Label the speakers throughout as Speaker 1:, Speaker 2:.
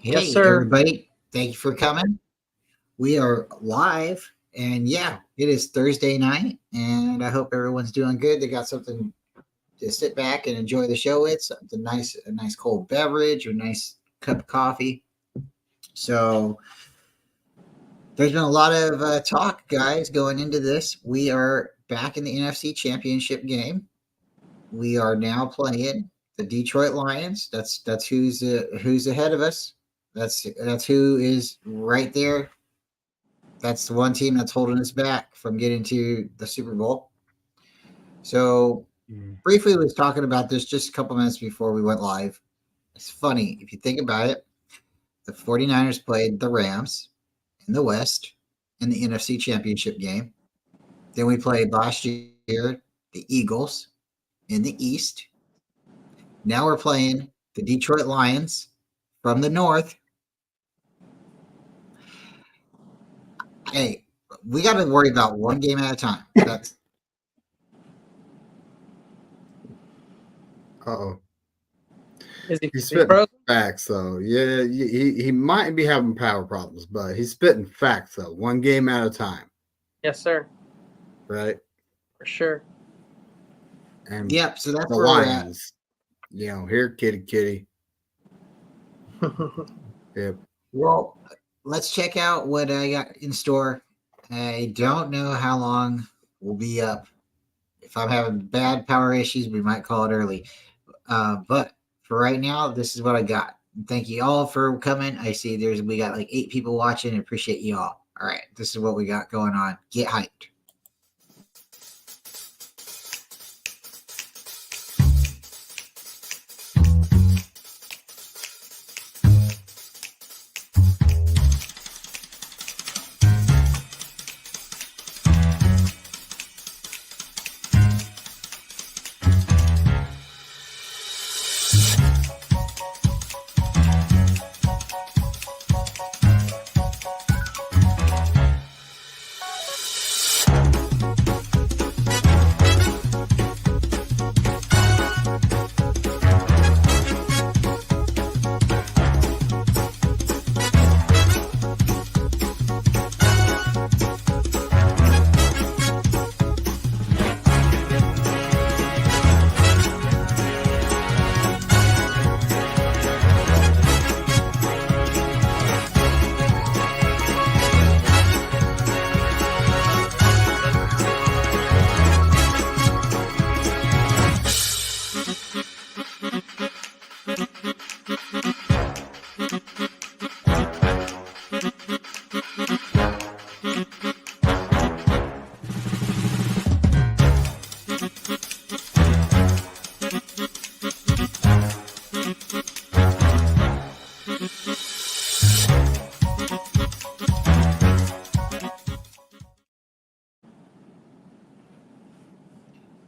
Speaker 1: Yes,
Speaker 2: Hey,
Speaker 1: sir.
Speaker 2: everybody. Thank you for coming. We are live, and yeah, it is Thursday night, and I hope everyone's doing good. They got something to sit back and enjoy the show with, something nice, a nice cold beverage or a nice cup of coffee. So, there's been a lot of talk, guys, going into this. We are back in the NFC Championship game. We are now playing the Detroit Lions. That's who's ahead of us. That's who is right there. That's the one team that's holding us back from getting to the Super Bowl. So
Speaker 3: Mm.
Speaker 2: briefly was talking about this just a couple minutes before we went live. It's funny if you think about it. The 49ers played the Rams in the West in the NFC Championship game. Then we played last year the Eagles in the East. Now we're playing the Detroit Lions from the North. Hey, we got to worry about one game at a time. That's
Speaker 3: Uh-oh.
Speaker 1: Is he,
Speaker 3: He's
Speaker 1: is he
Speaker 3: spitting
Speaker 1: frozen?
Speaker 3: facts, though. Yeah, he might be having power problems, but he's spitting facts, though. One game at a time,
Speaker 1: Yes, sir.
Speaker 3: right?
Speaker 1: For sure.
Speaker 3: And
Speaker 2: yep. So that's
Speaker 3: the
Speaker 2: where we're at.
Speaker 3: Lions, here, kitty. Yep.
Speaker 2: Well, let's check out what I got in store. I don't know how long we'll be up. If I'm having bad power issues, we might call it early. But for right now, this is what I got. Thank you all for coming. I see we got like 8 people watching. I appreciate you all. All right, this is what we got going on. Get hyped.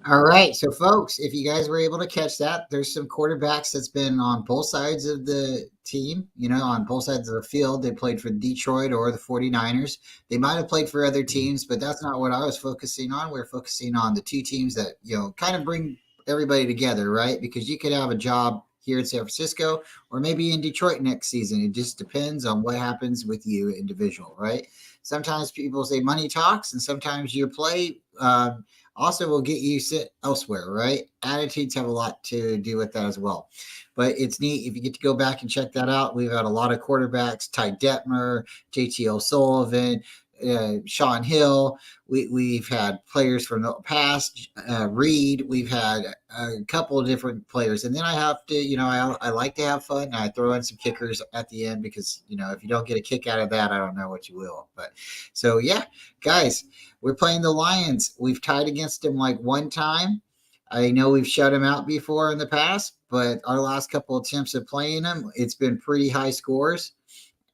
Speaker 2: All right, so folks, if you guys were able to catch that, there's some quarterbacks that's been on both sides of the team, on both sides of the field. They played for Detroit or the 49ers. They might have played for other teams, but that's not what I was focusing on. We're focusing on the two teams that, kind of bring everybody together, right? Because you could have a job here in San Francisco or maybe in Detroit next season. It just depends on what happens with you individual, right? Sometimes people say money talks, and sometimes your play also will get you sit elsewhere, right? Attitudes have a lot to do with that as well. But it's neat if you get to go back and check that out. We've had a lot of quarterbacks: Ty Detmer, JT O'Sullivan, Sean Hill. We've had players from the past, Reed. We've had a couple of different players, and then I have to, I like to have fun. I throw in some kickers at the end because if you don't get a kick out of that, I don't know what you will. But so yeah, guys, we're playing the Lions. We've tied against them like one time. I know we've shut them out before in the past, but our last couple attempts at playing them, it's been pretty high scores.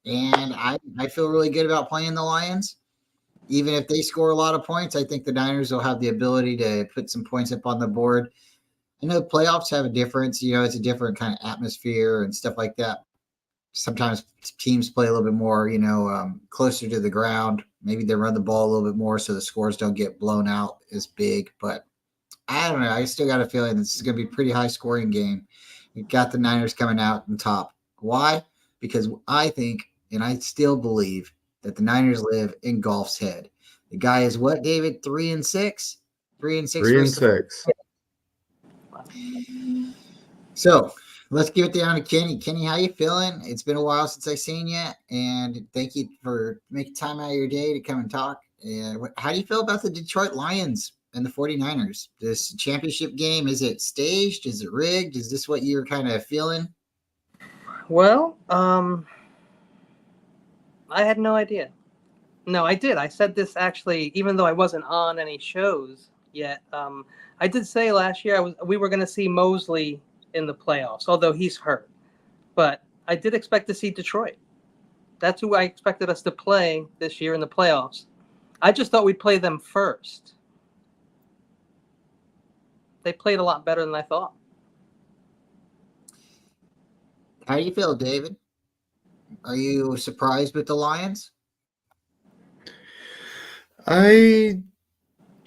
Speaker 2: And I feel really good about playing the Lions. Even if they score a lot of points, I think the Niners will have the ability to put some points up on the board. I know playoffs have a difference. It's a different kind of atmosphere and stuff like that. Sometimes teams play a little bit more, closer to the ground. Maybe they run the ball a little bit more so the scores don't get blown out as big. But I don't know. I still got a feeling this is going to be a pretty high scoring game. You got the Niners coming out on top. Why? because I think, and I still believe, that the Niners live in Goff's head. The guy is what, David? 3-6? 3-6
Speaker 3: 3 and
Speaker 2: versus the
Speaker 3: 6.
Speaker 2: So let's give it down to Kenny. Kenny, how you feeling? It's been a while since I seen you, and thank you for making time out of your day to come and talk. And how do you feel about the Detroit Lions and the 49ers? This championship game, is it staged? Is it rigged? Is this what you're kind of feeling?
Speaker 1: Well, I had no idea. No, I did. I said this actually, even though I wasn't on any shows yet. I did say last year we were going to see Mosley in the playoffs, although he's hurt. But I did expect to see Detroit. That's who I expected us to play this year in the playoffs. I just thought we'd play them first. They played a lot better than I thought.
Speaker 2: How do you feel, David? Are you surprised with the Lions?
Speaker 3: I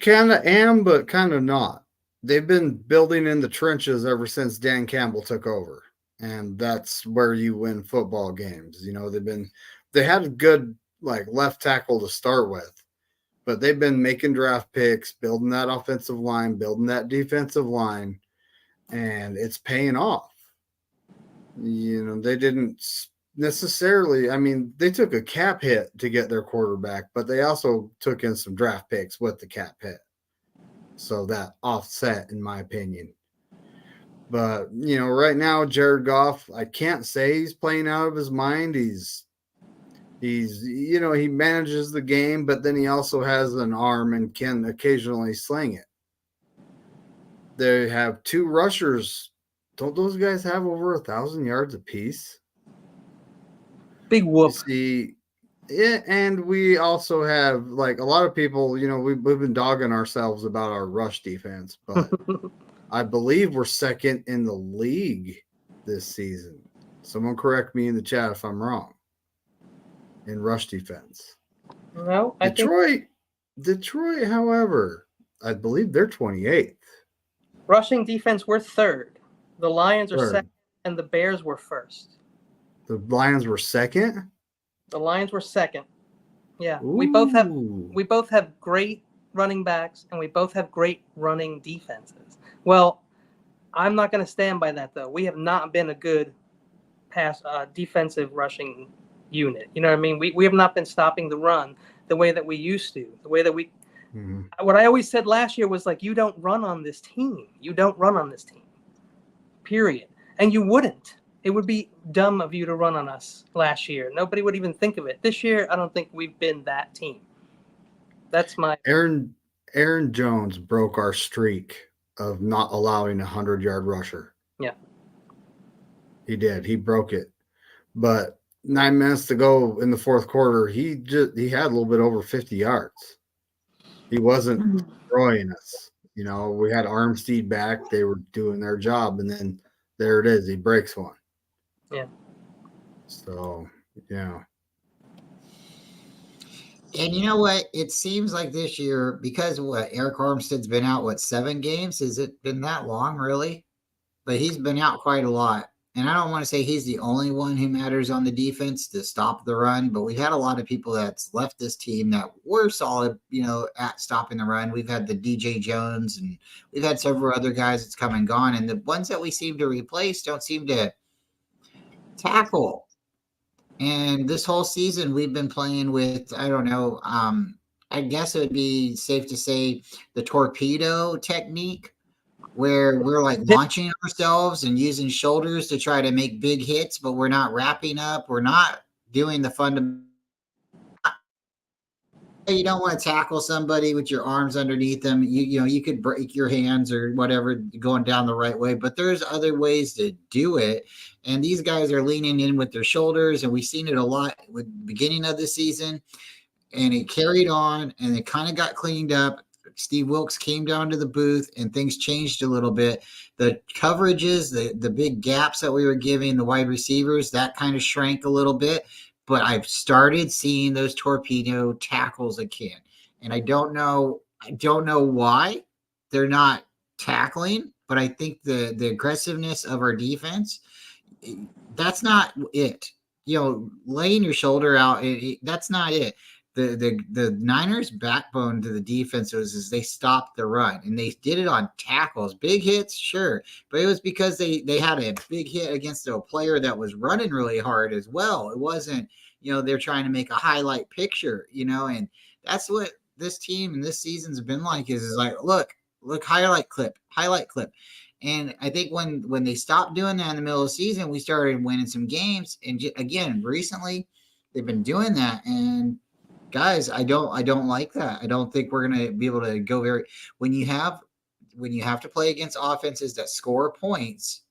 Speaker 3: kind of am, but kind of not. They've been building in the trenches ever since Dan Campbell took over, and that's where you win football games. You know, they had a good like left tackle to start with, but they've been making draft picks, building that offensive line, building that defensive line, and it's paying off. You know, they didn't necessarily, I mean, they took a cap hit to get their quarterback, but they also took in some draft picks with the cap hit. So that offset, in my opinion. But, you know, right now, Jared Goff, I can't say he's playing out of his mind. He's you know, he manages the game, but then he also has an arm and can occasionally sling it. They have 2 rushers. Don't those guys have over 1,000 yards apiece?
Speaker 1: Big whoop.
Speaker 3: You see, yeah, and we also have like a lot of people, you know, we've been dogging ourselves about our rush defense, but I believe we're second in the league this season. Someone correct me in the chat if I'm wrong. In rush defense.
Speaker 1: No,
Speaker 3: Detroit, however, I believe they're 28th.
Speaker 1: rushing defense, we're third. The Lions are
Speaker 3: Third.
Speaker 1: second, and the Bears were first.
Speaker 3: The Lions were second?
Speaker 1: The Lions were second. Yeah,
Speaker 3: Ooh.
Speaker 1: we both have great running backs, and we both have great running defenses. Well, I'm not going to stand by that though. We have not been a good defensive rushing unit. You know what I mean? We have not been stopping the run the way that we used to. The way that we. Mm-hmm. What I always said last year was like, you don't run on this team. You don't run on this team. Period. And you wouldn't. It would be dumb of you to run on us last year. Nobody would even think of it. This year, I don't think we've been that team. That's my.
Speaker 3: Aaron Jones broke our streak of not allowing a 100-yard rusher.
Speaker 1: Yeah.
Speaker 3: He did. He broke it. But 9 minutes to go in the fourth quarter, he had a little bit over 50 yards. He wasn't throwing us. You know, we had Armstead back. They were doing their job, and then there it is. He breaks one.
Speaker 1: Yeah.
Speaker 3: So, yeah.
Speaker 2: And you know what? It seems like this year, because Eric Armstead's been out, 7 games? Has it been that long, really? But he's been out quite a lot. And I don't want to say he's the only one who matters on the defense to stop the run, but we've had a lot of people that's left this team that were solid, you know, at stopping the run. We've had the DJ Jones, and we've had several other guys that's come and gone. And the ones that we seem to replace don't seem to tackle. And this whole season, we've been playing with, I don't know, I guess it would be safe to say the torpedo technique, where we're like launching ourselves and using shoulders to try to make big hits, but we're not wrapping up. We're not doing the fundamental. You don't want to tackle somebody with your arms underneath them. You know, you could break your hands or whatever going down the right way, but there's other ways to do it. And these guys are leaning in with their shoulders, and we've seen it a lot with the beginning of the season, and it carried on, and it kind of got cleaned up. Steve Wilkes came down to the booth, and things changed a little bit. The coverages, the big gaps that we were giving the wide receivers, that kind of shrank a little bit. But I've started seeing those torpedo tackles again. And I don't know why they're not tackling, but I think the aggressiveness of our defense, that's not it. laying your shoulder out, that's not it. The Niners' backbone to the defense is they stopped the run, and they did it on tackles, big hits, sure, but it was because they had a big hit against a player that was running really hard as well. It wasn't, they're trying to make a highlight picture, and that's what this team and this season's been like. Is like, look, highlight clip. And I think when they stopped doing that in the middle of the season, we started winning some games. And again, recently, they've been doing that. And guys, I don't like that. I don't think we're gonna be able to go very when you have to play against offenses that score points.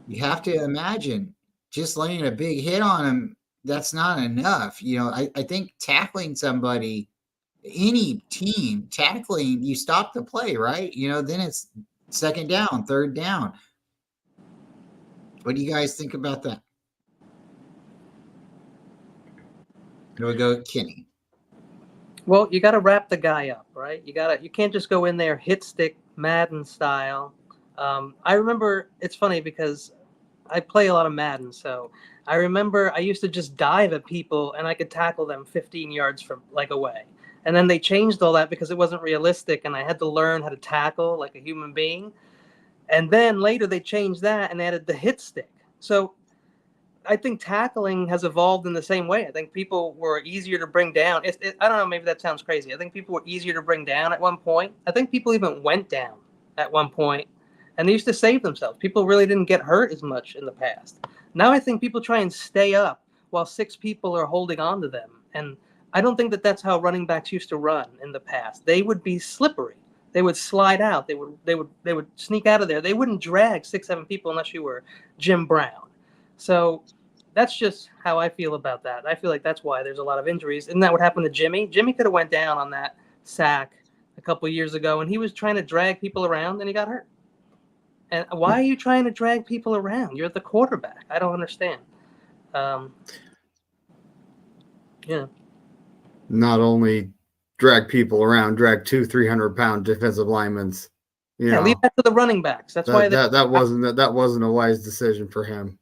Speaker 2: You have to imagine just laying a big hit on them. That's not enough. I think tackling somebody, any team tackling, you stop the play, right? Then it's second down, third down. What do you guys think about that? Here we go, Kenny.
Speaker 1: Well, you got to wrap the guy up, right? You can't just go in there hit stick Madden style. I remember, it's funny because I play a lot of Madden, so I remember I used to just dive at people and I could tackle them 15 yards from away. And then they changed all that because it wasn't realistic, and I had to learn how to tackle like a human being. And then later they changed that and added the hit stick. So I think tackling has evolved in the same way. I think people were easier to bring down. I don't know, maybe that sounds crazy. I think people were easier to bring down at one point. I think people even went down at one point, and they used to save themselves. People really didn't get hurt as much in the past. Now I think people try and stay up while 6 people are holding on to them. And I don't think that that's how running backs used to run in the past. They would be slippery. They would slide out. They would sneak out of there. They wouldn't drag 6, 7 people unless you were Jim Brown. So that's just how I feel about that. I feel like that's why there's a lot of injuries. Isn't that what happened to Jimmy? Jimmy could have went down on that sack a couple of years ago, and he was trying to drag people around, and he got hurt. And why are you trying to drag people around? You're the quarterback. I don't understand. Yeah.
Speaker 3: Not only drag people around, drag 200-300-pound defensive linemen.
Speaker 1: Leave that to the running backs. That's why
Speaker 3: that wasn't a wise decision for him.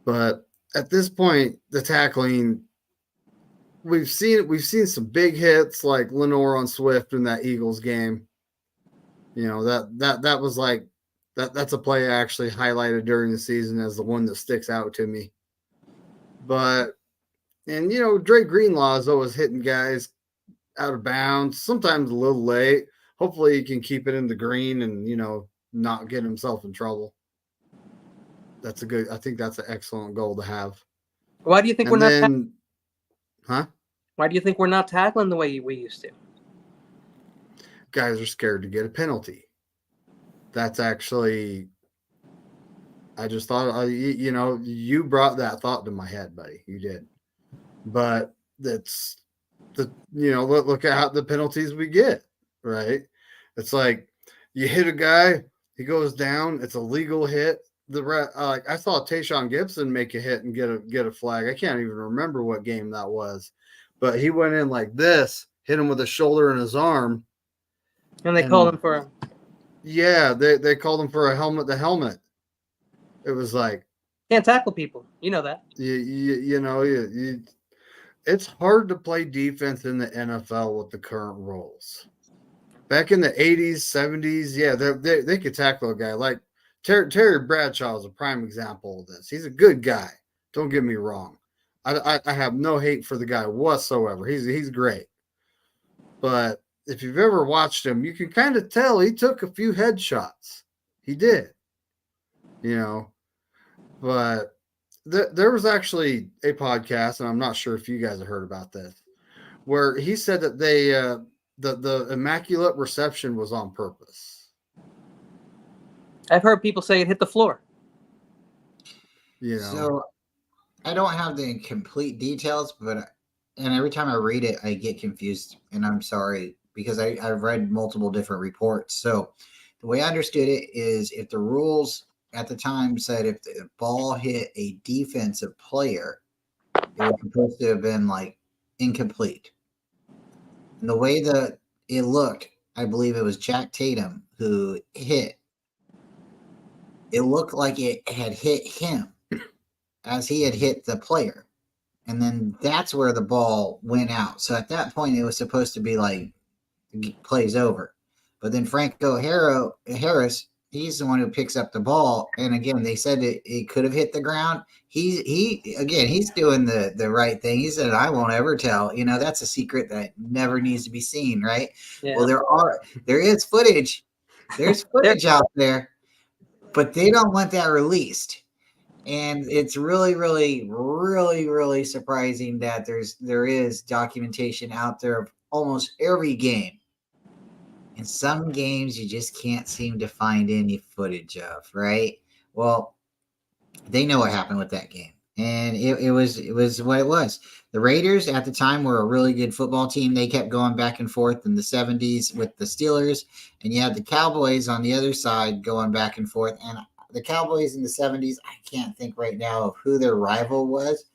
Speaker 3: But at this point, the tackling, we've seen some big hits like Lenore on Swift in that Eagles game. That was like that's a play I actually highlighted during the season as the one that sticks out to me. But Dre Greenlaw is always hitting guys out of bounds, sometimes a little late. Hopefully he can keep it in the green and not get himself in trouble. I think that's an excellent goal to have.
Speaker 1: Why do you think Why do you think we're not tackling the way we used to?
Speaker 3: Guys are scared to get a penalty. That's actually, I just thought, you brought that thought to my head, buddy. You did. But that's look at how the penalties we get, right? It's like you hit a guy, he goes down, it's a legal hit. I saw Tayshaun Gibson make a hit and get a flag. I can't even remember what game that was, but he went in like this, hit him with his shoulder and his arm,
Speaker 1: and they called him for
Speaker 3: they called him for a helmet to helmet. It was like
Speaker 1: can't tackle people. You know that.
Speaker 3: It's hard to play defense in the NFL with the current rules. Back in the 80s, 70s, they could tackle a guy like Terry Bradshaw is a prime example of this. He's a good guy. Don't get me wrong. I have no hate for the guy whatsoever. He's great. But if you've ever watched him, you can kind of tell he took a few headshots. He did. But there was actually a podcast, and I'm not sure if you guys have heard about this, where he said that they the immaculate reception was on purpose.
Speaker 1: I've heard people say it hit the floor.
Speaker 2: So I don't have the complete details, and every time I read it, I get confused, and I'm sorry because I've read multiple different reports. So the way I understood it is if the rules at the time said if the ball hit a defensive player, it was supposed to have been like incomplete. And the way that it looked, I believe it was Jack Tatum who hit. It looked like it had hit him. as he had hit the player. And then that's where the ball went out. So at that point, it was supposed to be like plays over. But then Franco Harris, he's the one who picks up the ball. And again, they said it could have hit the ground. He's doing the right thing. He said, I won't ever tell. That's a secret that never needs to be seen, right?
Speaker 1: Yeah.
Speaker 2: Well, there is footage. There's footage out there, but they don't want that released. And it's really, really, really, really surprising that there is documentation out there of almost every game. And some games you just can't seem to find any footage of, right? Well, they know what happened with that game. And it was what it was. The Raiders at the time were a really good football team. They kept going back and forth in the 70s with the Steelers. And you had the Cowboys on the other side going back and forth. And the Cowboys in the 70s, I can't think right now of who their rival was,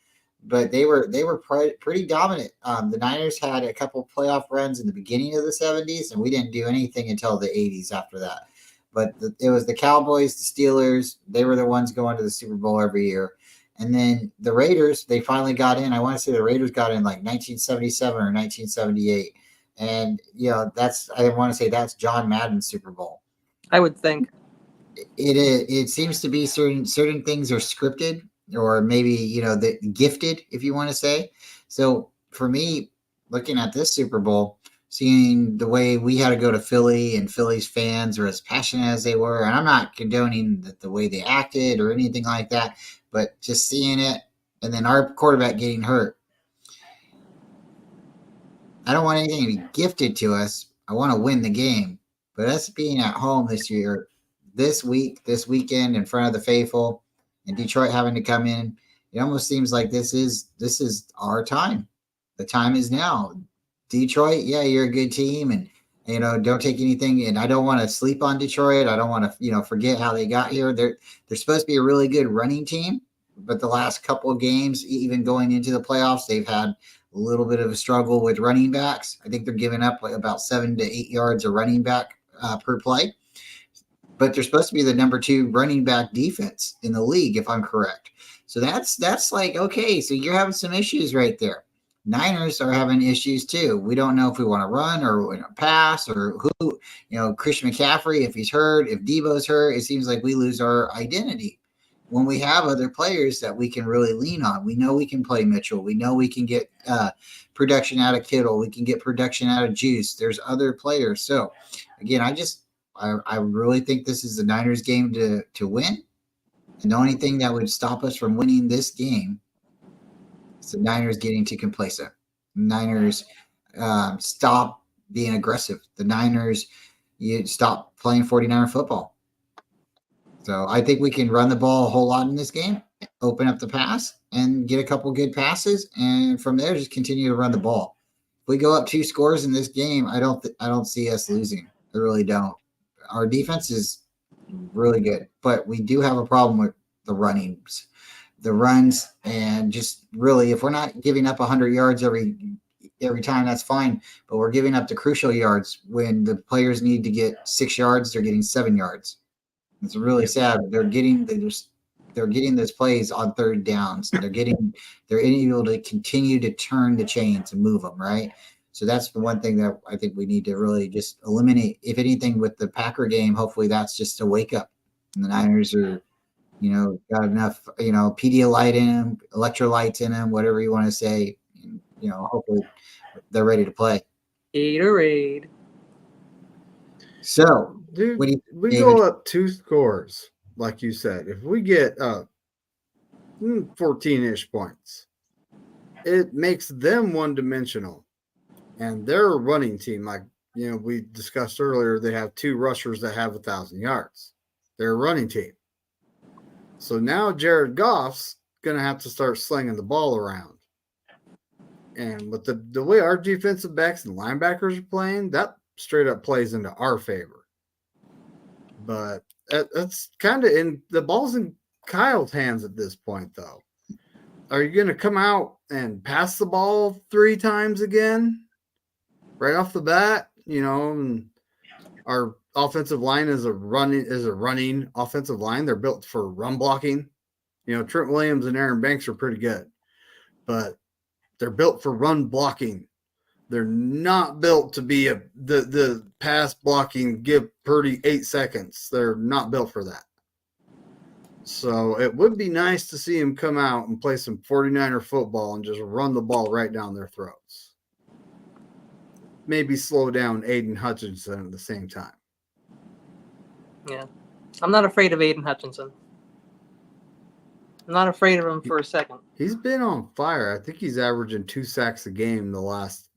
Speaker 2: but they were pretty dominant. The Niners had a couple playoff runs in the beginning of the 70s, and we didn't do anything until the 80s after that. But it was the Cowboys, the Steelers. They were the ones going to the Super Bowl every year. And then the Raiders, they finally got in. I want to say the Raiders got in like 1977 or 1978. And, I want to say that's John Madden's Super Bowl.
Speaker 1: I would think.
Speaker 2: It seems to be certain things are scripted, or maybe the gifted, if you want to say. So for me, looking at this Super Bowl, seeing the way we had to go to Philly, and Philly's fans are as passionate as they were, and I'm not condoning the way they acted or anything like that, but just seeing it, and then our quarterback getting hurt. I don't want anything to be gifted to us. I want to win the game. But us being at home this weekend in front of the faithful, and Detroit having to come in, it almost seems like this is our time. The time is now. Detroit, yeah, you're a good team, and don't take anything. And I don't want to sleep on Detroit. I don't want to forget how they got here. They're supposed to be a really good running team, but the last couple of games, even going into the playoffs, they've had a little bit of a struggle with running backs. I think they're giving up like about 7 to 8 yards of running back per play. But they're supposed to be the number 2 running back defense in the league, if I'm correct. So that's like, okay, so you're having some issues right there. Niners are having issues too. We don't know if we want to run or pass, or who, Christian McCaffrey, if he's hurt, if Debo's hurt, it seems like we lose our identity. When we have other players that we can really lean on, we know we can play Mitchell. We know we can get production out of Kittle. We can get production out of Juice. There's other players. So, again, I really think this is the Niners game to win. And the only thing that would stop us from winning this game is the Niners getting too complacent. The Niners stop being aggressive. The Niners, you stop playing 49er football. So I think we can run the ball a whole lot in this game, open up the pass, and get a couple good passes, and from there just continue to run the ball. If we go up 2 scores in this game, I don't see us losing. I really don't. Our defense is really good, but we do have a problem with the runs, and just really, if we're not giving up 100 yards every time, that's fine. But we're giving up the crucial yards when the players need to get 6 yards. They're getting 7 yards. It's really sad. They're getting those plays on third downs. They're able to continue to turn the chains and move them, right? So that's the one thing that I think we need to really just eliminate. If anything, with the Packer game, hopefully that's just a wake up. And the Niners are, got enough, Pedialyte in them, electrolytes in them, whatever you want to say. Hopefully they're ready to play.
Speaker 1: Gatorade.
Speaker 2: So,
Speaker 3: dude, we go up 2 scores, like you said. If we get 14-ish points, it makes them one-dimensional. And their running team, like we discussed earlier, they have 2 rushers that have 1,000 yards. They're a running team. So now Jared Goff's going to have to start slinging the ball around. And with the way our defensive backs and linebackers are playing, that straight up plays into our favor. But that's kind of the ball's in Kyle's hands at this point, though. Are you going to come out and pass the ball 3 times again right off the bat? And our offensive line is a running offensive line. They're built for run blocking. Trent Williams and Aaron Banks are pretty good, but they're built for run blocking. They're not built to be the pass blocking, give Purdy 8 seconds. They're not built for that. So it would be nice to see him come out and play some 49er football and just run the ball right down their throats. Maybe slow down Aiden Hutchinson at the same time.
Speaker 1: Yeah. I'm not afraid of Aiden Hutchinson. I'm not afraid of him for a second.
Speaker 3: He's been on fire. I think he's averaging 2 sacks a game the last,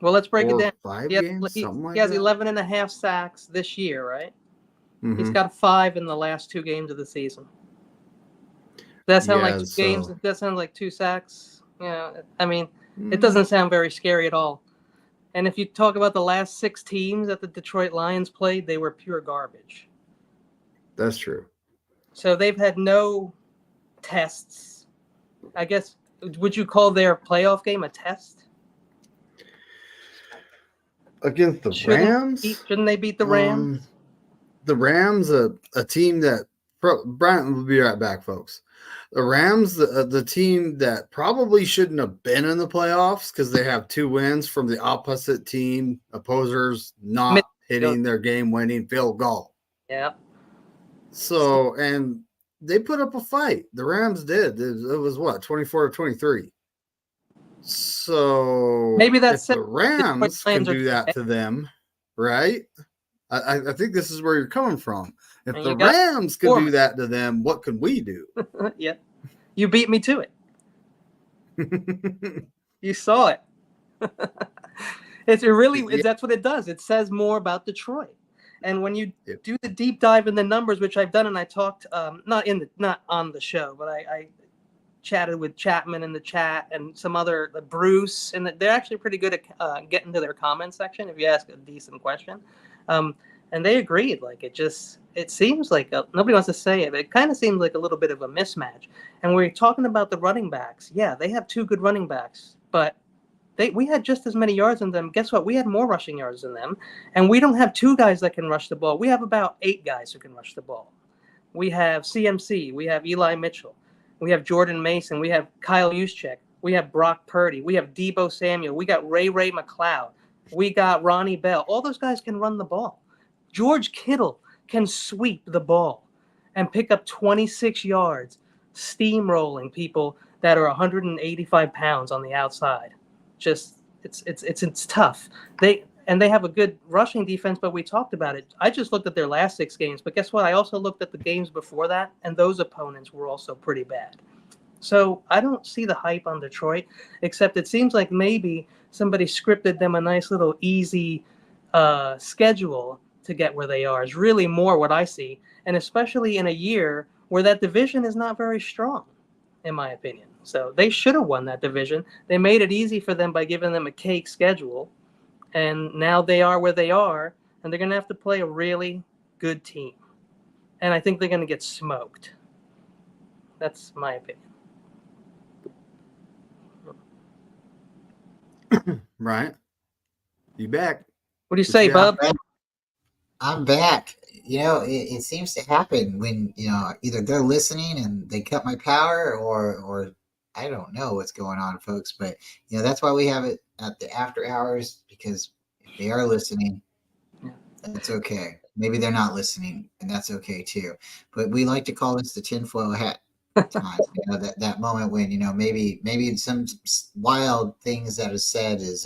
Speaker 1: Well, let's break it
Speaker 3: 4
Speaker 1: down.
Speaker 3: 5
Speaker 1: He has,
Speaker 3: games,
Speaker 1: he,
Speaker 3: something like
Speaker 1: he has
Speaker 3: that.
Speaker 1: 11 and a half sacks this year, right?
Speaker 3: Mhm.
Speaker 1: He's got 5 in the last 2 games of the season. Does that sound like 2 games? Does that sound like 2 sacks? Yeah, I mean, it doesn't sound very scary at all. And if you talk about the last 6 teams that the Detroit Lions played, they were pure garbage.
Speaker 3: That's true.
Speaker 1: So they've had no tests. I guess, would you call their playoff game a test?
Speaker 3: Against the Rams?
Speaker 1: Shouldn't they beat the Rams?
Speaker 3: The Rams, a team that Bryant will be right back, folks. The Rams, the team that probably shouldn't have been in the playoffs because they have 2 wins from the opposite team, opposers not hitting their game-winning field goal.
Speaker 1: Yeah.
Speaker 3: So, and they put up a fight. The Rams did. It was what, 24-23. So
Speaker 1: maybe that's
Speaker 3: if the Rams can do that to them, right? I think this is where you're coming from. If the Rams can do that to them, what can we do?
Speaker 1: Yeah. You beat me to it. You saw it. That's what it does. It says more about Detroit. And when you do the deep dive in the numbers, which I've done, and I talked not on the show, but I chatted with Chapman in the chat and some other Bruce, and they're actually pretty good at getting to their comment section if you ask a decent question. And they agreed. Like it seems like nobody wants to say it, but it kind of seems like a little bit of a mismatch. And we're talking about the running backs. Yeah, they have 2 good running backs, but we had just as many yards than them. Guess what? We had more rushing yards than them, and we don't have 2 guys that can rush the ball. We have about 8 guys who can rush the ball. We have CMC. We have Eli Mitchell. We have Jordan Mason. We have Kyle Juszczyk. We have Brock Purdy. We have Deebo Samuel. We got Ray McLeod. We got Ronnie Bell. All those guys can run the ball. George Kittle can sweep the ball and pick up 26 yards, steamrolling people that are 185 pounds on the outside. Just it's tough. They have a good rushing defense, but we talked about it. I just looked at their last 6 games, but guess what? I also looked at the games before that, and those opponents were also pretty bad. So I don't see the hype on Detroit, except it seems like maybe somebody scripted them a nice little easy schedule to get where they are is really more what I see, and especially in a year where that division is not very strong, in my opinion. So they should have won that division. They made it easy for them by giving them a cake schedule, and now they are where they are, and they're going to have to play a really good team. And I think they're going to get smoked. That's my opinion.
Speaker 3: Right. You back.
Speaker 1: What do you say, Bub?
Speaker 2: I'm back. It seems to happen when, either they're listening and they cut my power or I don't know what's going on, folks. But, that's why we have it at the after hours, because if they are listening, that's okay. Maybe they're not listening, and that's okay too. But we like to call this the tinfoil hat time. That moment when, maybe some wild things that is said is,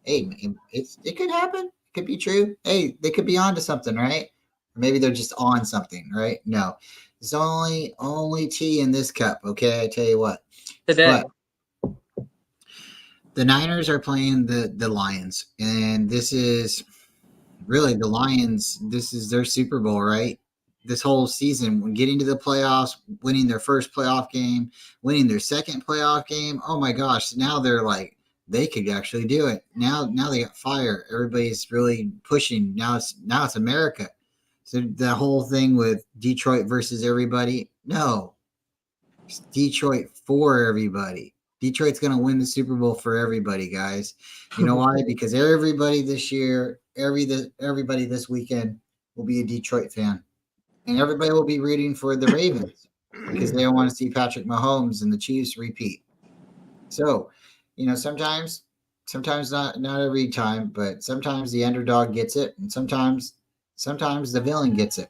Speaker 2: hey, it could happen. Could be true. Hey, they could be onto something, right? Or maybe they're just on something, right? No, there's only tea in this cup. Okay, I tell you what.
Speaker 1: Today,
Speaker 2: but the Niners are playing the Lions, and this is really the Lions. This is their Super Bowl, right? This whole season, getting to the playoffs, winning their first playoff game, winning their second playoff game. Oh my gosh! Now they're like, they could actually do it. Now they got fire. Everybody's really pushing. Now it's America. So the whole thing with Detroit versus everybody, no. It's Detroit for everybody. Detroit's going to win the Super Bowl for everybody, guys. You know why? Because everybody this year, everybody this weekend will be a Detroit fan. And everybody will be rooting for the Ravens. because they don't want to see Patrick Mahomes and the Chiefs repeat. So, sometimes not every time, but sometimes the underdog gets it, and sometimes the villain gets it.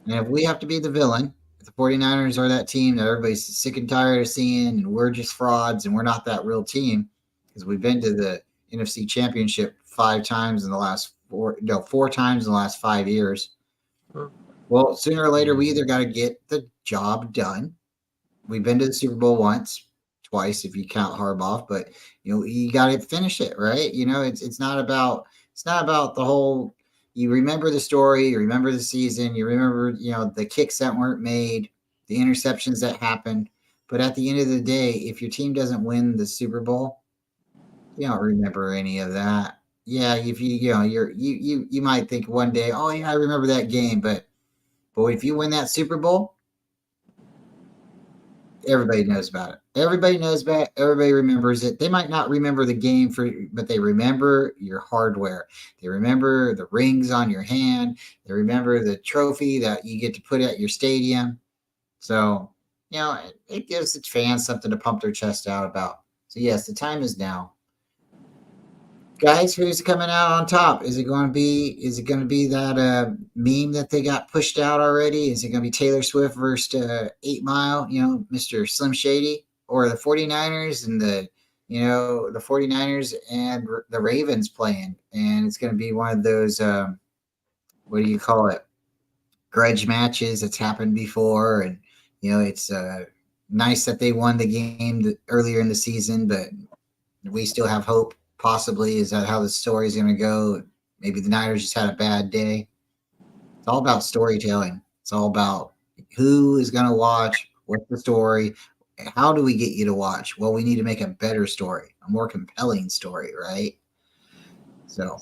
Speaker 2: And if we have to be the villain, if the 49ers are that team that everybody's sick and tired of seeing, and we're just frauds and we're not that real team, because we've been to the NFC Championship 4 times in the last 5 years. Well, sooner or later, we either got to get the job done. We've been to the Super Bowl once, twice if you count Harbaugh, but you got to finish it, right? It's not about the whole. You remember the story, you remember the season, you remember the kicks that weren't made, the interceptions that happened, but at the end of the day, if your team doesn't win the Super Bowl, you don't remember any of that. Yeah, if you might think one day, oh yeah, I remember that game, but if you win that Super Bowl, everybody knows about it. Everybody knows about it. Everybody remembers it. They might not remember the game but they remember your hardware. They remember the rings on your hand. They remember the trophy that you get to put at your stadium. So, it gives its fans something to pump their chest out about. So yes, the time is now. Guys, who's coming out on top? Is it going to be that meme that they got pushed out already? Is it going to be Taylor Swift versus 8 Mile, Mr. Slim Shady, or the 49ers and the 49ers and the Ravens playing? And it's going to be one of those, what do you call it? Grudge matches that's happened before. And, it's nice that they won the game earlier in the season, but we still have hope. Possibly, is that how the story is going to go? Maybe the Niners just had a bad day. It's all about storytelling. It's all about who is going to watch, what's the story, how do we get you to watch? Well, we need to make a better story, a more compelling story, right? So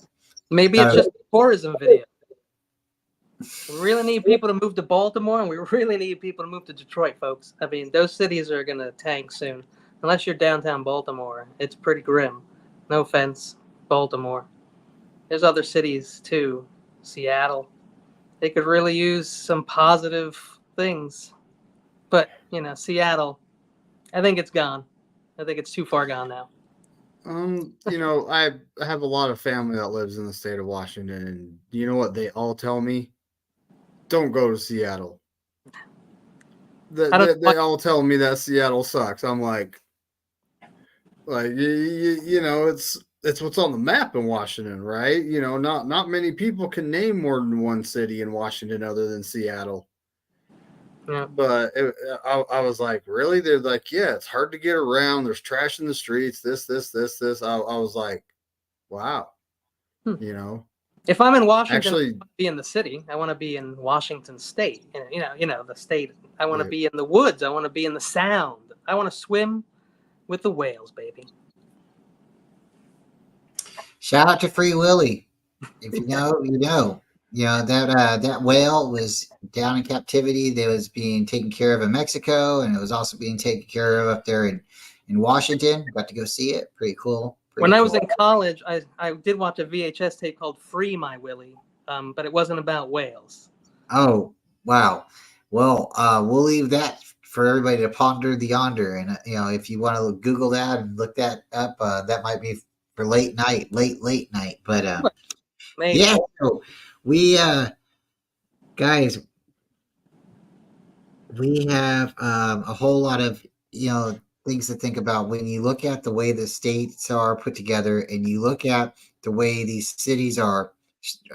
Speaker 1: maybe it's just a tourism video. We really need people to move to Baltimore, and we really need people to move to Detroit, folks. I mean, those cities are going to tank soon. Unless you're downtown Baltimore, it's pretty grim. No offense, Baltimore. There's other cities too. Seattle. They could really use some positive things. But, Seattle, I think it's gone. I think it's too far gone now.
Speaker 3: I have a lot of family that lives in the state of Washington, and you know what they all tell me? Don't go to Seattle. They all tell me that Seattle sucks. I'm like, it's what's on the map in Washington, right? Not many people can name more than one city in Washington other than Seattle.
Speaker 1: Yeah.
Speaker 3: But I was like, really? They're like, yeah, it's hard to get around. There's trash in the streets. This. I was like, wow.
Speaker 1: If I'm in Washington,
Speaker 3: actually,
Speaker 1: I want to be in the city. I want to be in Washington State. The state. I want to be in the woods. I want to be in the Sound. I want to swim with the whales, baby.
Speaker 2: Shout out to Free Willy. If you know, you know. That whale was down in captivity. That was being taken care of in Mexico, and it was also being taken care of up there in Washington. Got to go see it. Pretty cool.
Speaker 1: When I was in college, I did watch a VHS tape called Free My Willy, but it wasn't about whales.
Speaker 2: Oh, wow. Well, we'll leave that for everybody to ponder the yonder. And, if you want to Google that and look that up, that might be for late night. But,
Speaker 1: Maybe.
Speaker 2: yeah, so we, guys, we have a whole lot of, things to think about when you look at the way the states are put together and you look at the way these cities are.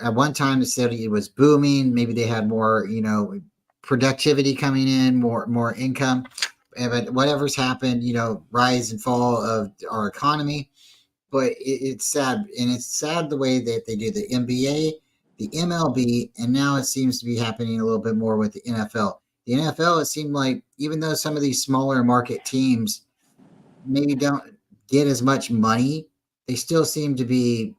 Speaker 2: At one time, the city was booming. Maybe they had more, productivity coming in, more income. But whatever's happened, rise and fall of our economy. But it's sad. And it's sad the way that they do the NBA, the MLB, and now it seems to be happening a little bit more with the NFL. The NFL, it seemed like, even though some of these smaller market teams maybe don't get as much money, they still seem to be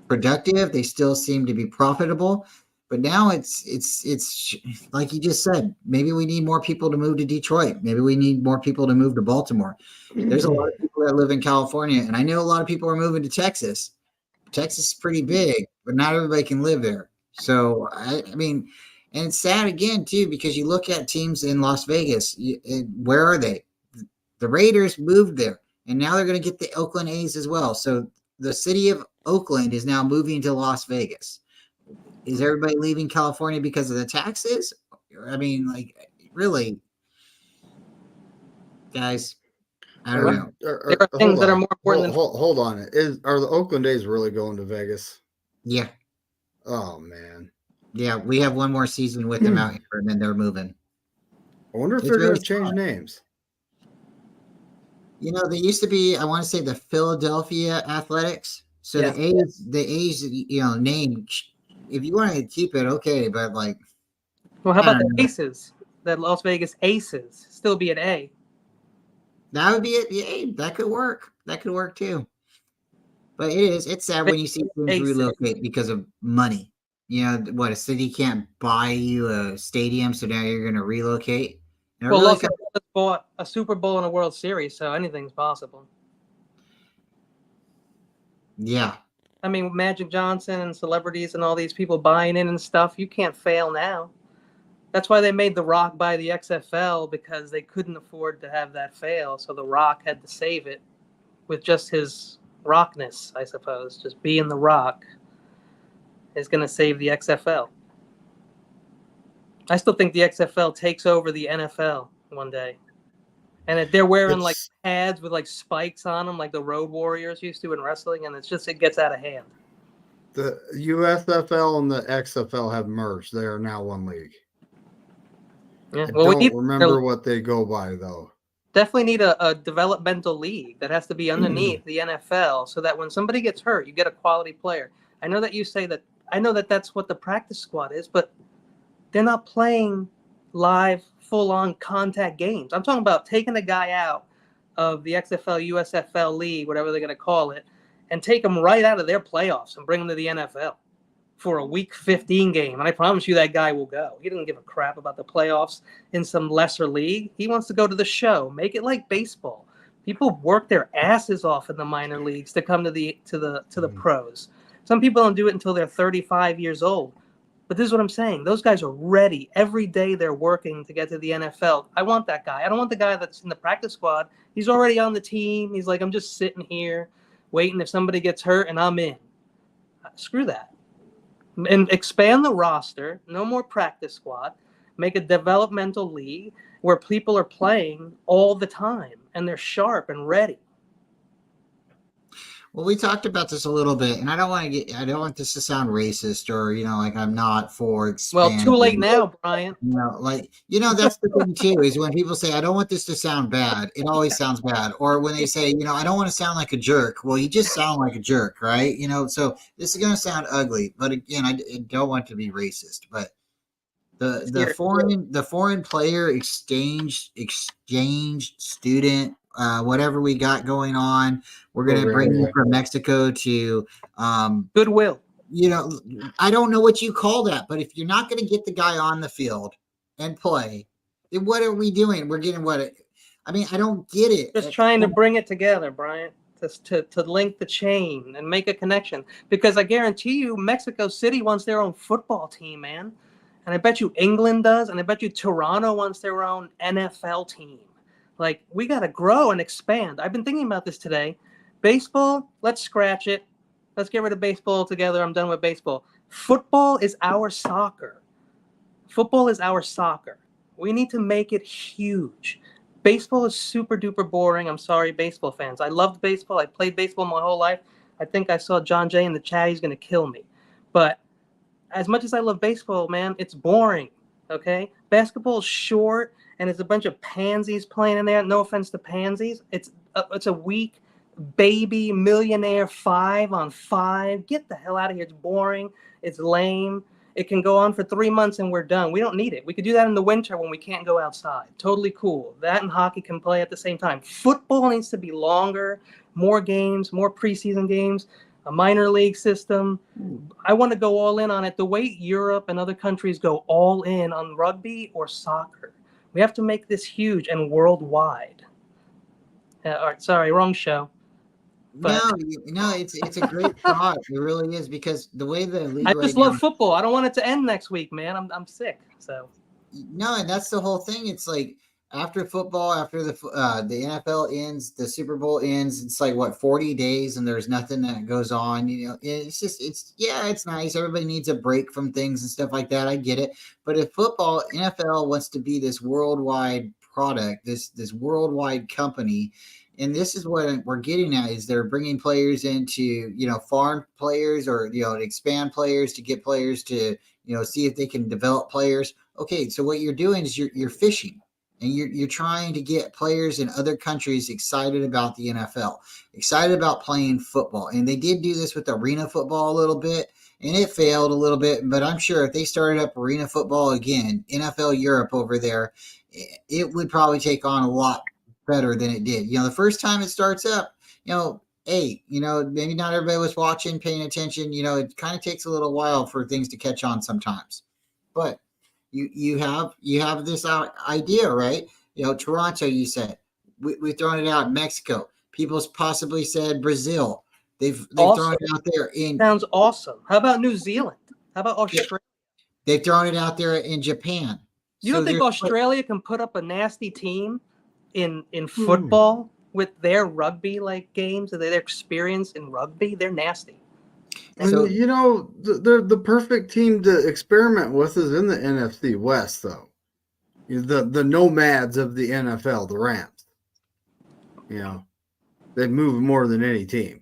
Speaker 2: productive. They still seem to be profitable. But now it's like you just said, maybe we need more people to move to Detroit. Maybe we need more people to move to Baltimore. There's a lot of people that live in California, and I know a lot of people are moving to Texas. Texas is pretty big, but not everybody can live there. So, I mean, And it's sad again too because you look at teams in Las Vegas. Where are they? The Raiders moved there, and now they're going to get the Oakland A's as well. So the city of Oakland is now moving to Las Vegas. Is everybody leaving California because of the taxes? I mean, like, really, guys, I don't know.
Speaker 1: There are things that are more important than.
Speaker 3: Hold on. Are the Oakland A's really going to Vegas?
Speaker 2: Yeah.
Speaker 3: Oh man.
Speaker 2: Yeah, we have one more season with them out here, and then they're moving.
Speaker 3: I wonder if they're going to change names.
Speaker 2: You know, they used to be, I want to say, the Philadelphia Athletics. So
Speaker 1: Yeah.
Speaker 2: the A's, name, if you want to keep it, okay, but like.
Speaker 1: Well, how about the Aces? The Las Vegas Aces still be an A.
Speaker 2: That would be it. Yeah, that could work. That could work too. But it's sad when you see teams relocate because of money. You know, what, a city can't buy you a stadium, so now you're going to relocate. And
Speaker 1: well, Los Angeles bought a Super Bowl and a World Series, so anything's possible.
Speaker 2: Yeah.
Speaker 1: I mean, Magic Johnson and celebrities and all these people buying in and stuff, you can't fail now. That's why they made The Rock buy the XFL, because they couldn't afford to have that fail. So The Rock had to save it with just his rockness, I suppose. Just being The Rock is going to save the XFL. I still think the XFL takes over the NFL one day. And they're wearing like pads with like spikes on them, like the Road Warriors used to in wrestling, and it gets out of hand.
Speaker 3: The USFL and the XFL have merged. They are now one league.
Speaker 1: Yeah.
Speaker 3: I don't remember what they go by, though.
Speaker 1: Definitely need a developmental league that has to be underneath the NFL, so that when somebody gets hurt, you get a quality player. I know that you say that. I know that that's what the practice squad is, but they're not playing live, full-on contact games. I'm talking about taking a guy out of the XFL, USFL league, whatever they're going to call it, and take them right out of their playoffs and bring them to the NFL for a Week 15 game. And I promise you that guy will go. He doesn't give a crap about the playoffs in some lesser league. He wants to go to the show. Make it like baseball. People work their asses off in the minor leagues to come to the pros. Some people don't do it until they're 35 years old. But this is what I'm saying. Those guys are ready. Every day they're working to get to the NFL. I want that guy. I don't want the guy that's in the practice squad. He's already on the team. He's like, I'm just sitting here waiting if somebody gets hurt and I'm in. Screw that. And expand the roster. No more practice squad. Make a developmental league where people are playing all the time and they're sharp and ready.
Speaker 2: Well, we talked about this a little bit, and I don't want this to sound racist or, like I'm not for expanding.
Speaker 1: Well, too late now, Brian.
Speaker 2: That's the thing too, is when people say, I don't want this to sound bad, it always sounds bad. Or when they say, I don't want to sound like a jerk. Well, you just sound like a jerk, right? So this is going to sound ugly, but again, I don't want to be racist, but the foreign player exchange student, whatever we got going on, we're going to bring you from Mexico to
Speaker 1: goodwill.
Speaker 2: I don't know what you call that, but if you're not going to get the guy on the field and play, then what are we doing? We're getting I don't get it.
Speaker 1: Just trying to bring it together, Brian, to link the chain and make a connection. Because I guarantee you, Mexico City wants their own football team, man. And I bet you England does, and I bet you Toronto wants their own NFL team. Like, we got to grow and expand. I've been thinking about this today. Baseball, let's scratch it. Let's get rid of baseball altogether. I'm done with baseball. Football is our soccer. Football is our soccer. We need to make it huge. Baseball is super duper boring. I'm sorry, baseball fans. I loved baseball. I played baseball my whole life. I think I saw John Jay in the chat. He's going to kill me. But as much as I love baseball, man, it's boring, okay? Basketball is short, and it's a bunch of pansies playing in there. No offense to pansies. It's a weak baby millionaire 5-on-5. Get the hell out of here. It's boring. It's lame. It can go on for 3 months, and we're done. We don't need it. We could do that in the winter when we can't go outside. Totally cool. That and hockey can play at the same time. Football needs to be longer, more games, more preseason games. A minor league system. I want to go all in on it the way Europe and other countries go all in on rugby or soccer. We have to make this huge and worldwide. All right, sorry, wrong show. But
Speaker 2: No, it's a great thought. It really is, because the way the league
Speaker 1: I
Speaker 2: right
Speaker 1: just
Speaker 2: now.
Speaker 1: love football. I don't want it to end next week, man. I'm sick. So
Speaker 2: No, and that's the whole thing. It's like after football, after the NFL ends, the Super Bowl ends. It's like what, 40 days, and there's nothing that goes on. It's nice. Everybody needs a break from things and stuff like that. I get it, but if football, NFL wants to be this worldwide product, this worldwide company. And this is what we're getting at, is they're bringing players into, farm players, or, expand players to get players to, see if they can develop players. Okay, so what you're doing is you're fishing, and you're trying to get players in other countries excited about the NFL, excited about playing football. And they did do this with arena football a little bit, and it failed a little bit. But I'm sure if they started up arena football again, NFL Europe over there, it would probably take on a lot better than it did. The first time it starts up, hey, maybe not everybody was watching, paying attention. It kind of takes a little while for things to catch on sometimes. But you have this idea, right? Toronto, you said, we've thrown it out. Mexico, people possibly said Brazil. They've thrown it out there in.
Speaker 1: Sounds awesome. How about New Zealand? How about Australia?
Speaker 2: They've thrown it out there in Japan.
Speaker 1: You don't think Australia can put up a nasty team in football with their rugby games and their experience in rugby? They're nasty.
Speaker 3: So, the perfect team to experiment with is in the NFC West, though. The nomads of the NFL, the Rams. They move more than any team.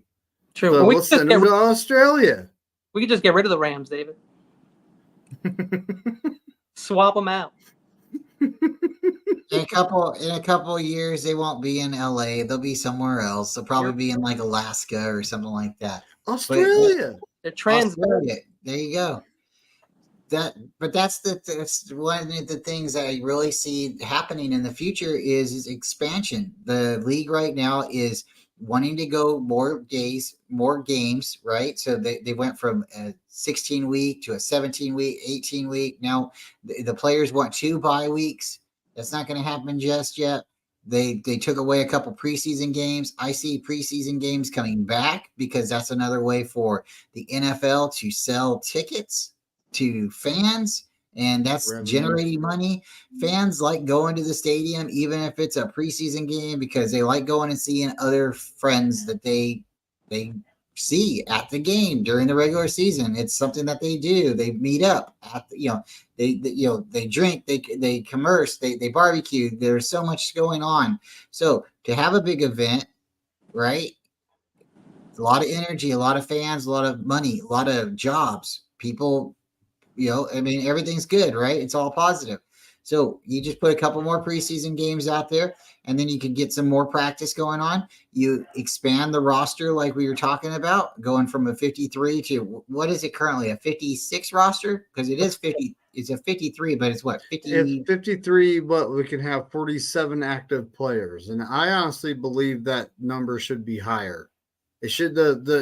Speaker 1: True.
Speaker 3: So let's send them to Australia.
Speaker 1: We could just get rid of the Rams, David. Swap them out.
Speaker 2: In a couple of years, they won't be in LA. They'll be somewhere else. They'll probably be in Alaska or something like that.
Speaker 3: Australia.
Speaker 1: They're trans.
Speaker 2: Australia. There you go. That's one of the things that I really see happening in the future is expansion. The league right now is wanting to go more days, more games, right? So they went from a 16-week to a 17-week, 18-week. Now the players want 2 bye weeks. That's not going to happen just yet. They took away a couple preseason games. I see preseason games coming back because that's another way for the NFL to sell tickets to fans, and that's generating money. Fans like going to the stadium, even if it's a preseason game, because they like going and seeing other friends that they see at the game during the regular season. It's something that they do. They meet up at they drink, they commerce, they barbecue. There's so much going on. So to have a big event, right? A lot of energy, a lot of fans, a lot of money, a lot of jobs. People, everything's good, right? It's all positive. So you just put a couple more preseason games out there, and then you can get some more practice going on. You expand the roster like we were talking about, going from a 53 to what is it currently, a 56 roster? Because it is 50. It's a 53, but it's what, 50?
Speaker 3: It's 53, but we can have 47 active players. And I honestly believe that number should be higher. It should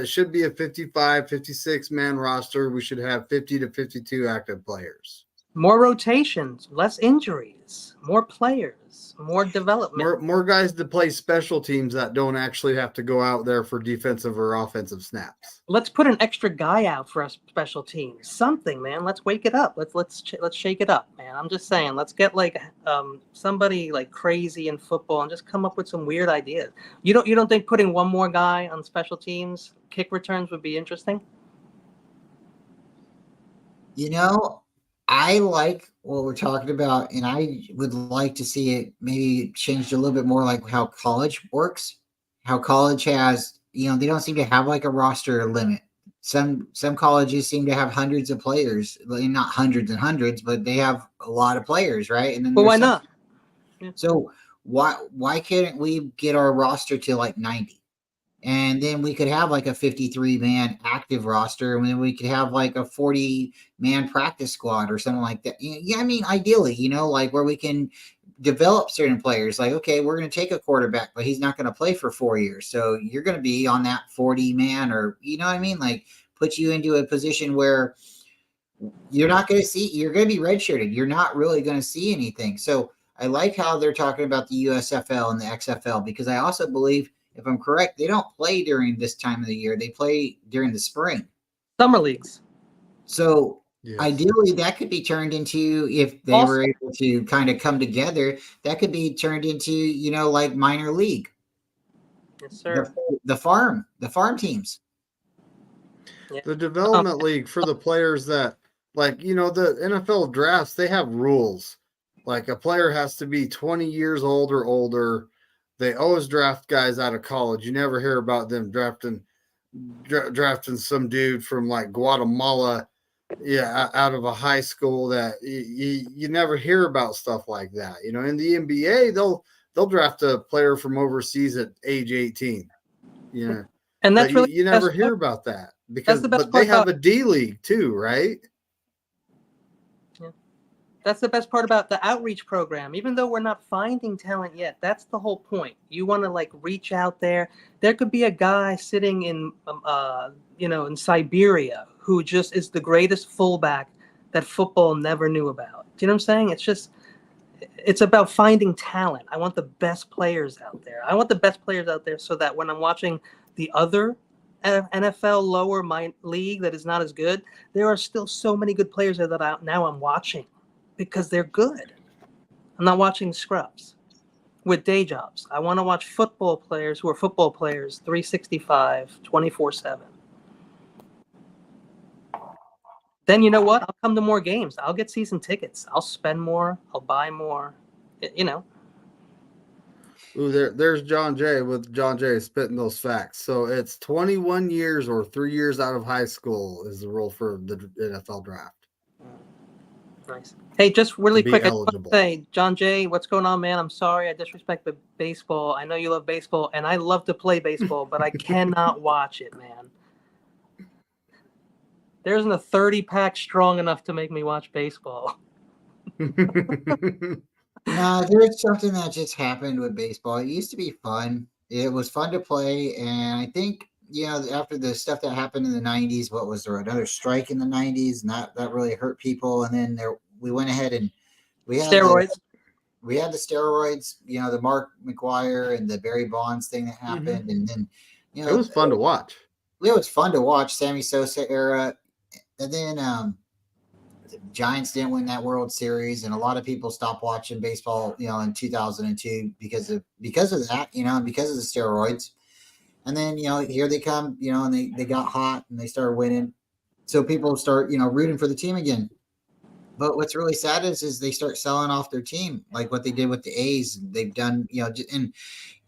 Speaker 3: should be a 55, 56 man roster. We should have 50 to 52 active players.
Speaker 1: More rotations, less injuries, more players, more development.
Speaker 3: More guys to play special teams that don't actually have to go out there for defensive or offensive snaps.
Speaker 1: Let's put an extra guy out for us special teams. Something, man. Let's wake it up. Let's shake it up, man. I'm just saying. Let's get somebody crazy in football and just come up with some weird ideas. You don't think putting one more guy on special teams, kick returns, would be interesting?
Speaker 2: I like what we're talking about, and I would like to see it maybe changed a little bit more like how college works. How college has, they don't seem to have a roster limit. Some colleges seem to have hundreds of players, not hundreds and hundreds, but they have a lot of players, right? And then
Speaker 1: why not?
Speaker 2: Yeah. So why couldn't we get our roster to 90? And then we could have a 53-man active roster, and then we could have a 40-man practice squad or something like that. Ideally, where we can develop certain players. Okay, we're going to take a quarterback, but he's not going to play for 4 years. So you're going to be on that 40-man, or, put you into a position where you're not going to see, you're going to be redshirted. You're not really going to see anything. So I like how they're talking about the USFL and the XFL, because I also believe if I'm correct, they don't play during this time of the year. They play during the spring.
Speaker 1: Summer leagues.
Speaker 2: So
Speaker 3: Yes.
Speaker 2: ideally, that could be turned into, if they were able to kind of come together, that could be turned into, like minor league.
Speaker 1: Yes, sir.
Speaker 2: The farm teams.
Speaker 1: Yeah.
Speaker 3: The development league for the players that, like, the NFL drafts, they have rules. Like, a player has to be 20 years old or older. They always draft guys out of college. You never hear about them drafting some dude from like Guatemala, out of a high school. That you never hear about stuff like that. In the NBA, they'll draft a player from overseas at age 18.
Speaker 1: And that's really
Speaker 3: you never hear about that, because but they have a D league too, right?
Speaker 1: Yeah. That's the best part about the outreach program. Even though we're not finding talent yet, that's the whole point. You want to like reach out there. There could be a guy sitting in in Siberia who just is the greatest fullback that football never knew about. Do you know what I'm saying? It's about finding talent. I want the best players out there. I want the best players out there so that when I'm watching the other NFL lower league that is not as good, there are still so many good players there that now I'm watching because they're good. I'm not watching scrubs with day jobs. I want to watch football players who are football players 365, 24/7. Then you know what? I'll come to more games. I'll get season tickets. I'll spend more. I'll buy more.
Speaker 3: Ooh, there's John Jay with John Jay spitting those facts. So it's 21 years or 3 years out of high school is the rule for the NFL draft.
Speaker 1: Nice. Hey, just really quick, I
Speaker 3: eligible.
Speaker 1: want to say, John Jay, what's going on, man? I'm sorry I disrespect the baseball. I know you love baseball, and I love to play baseball, but I cannot watch it, man. There isn't a 30-pack strong enough to make me watch baseball.
Speaker 2: No, there's something that just happened with baseball. It used to be fun. It was fun to play, and I think after the stuff that happened in the '90s, what was there, another strike in the '90s, and that really hurt people. And then we went ahead and we had
Speaker 1: steroids.
Speaker 2: We had the steroids. The Mark McGuire and the Barry Bonds thing that happened, and then
Speaker 3: it was fun to watch.
Speaker 2: It was fun to watch. Sammy Sosa era, and then the Giants didn't win that World Series, and a lot of people stopped watching baseball, in 2002 because of that, and because of the steroids. And then, here they come, and they got hot and they started winning. So people start, rooting for the team again. But what's really sad is they start selling off their team, like what they did with the A's. They've done, and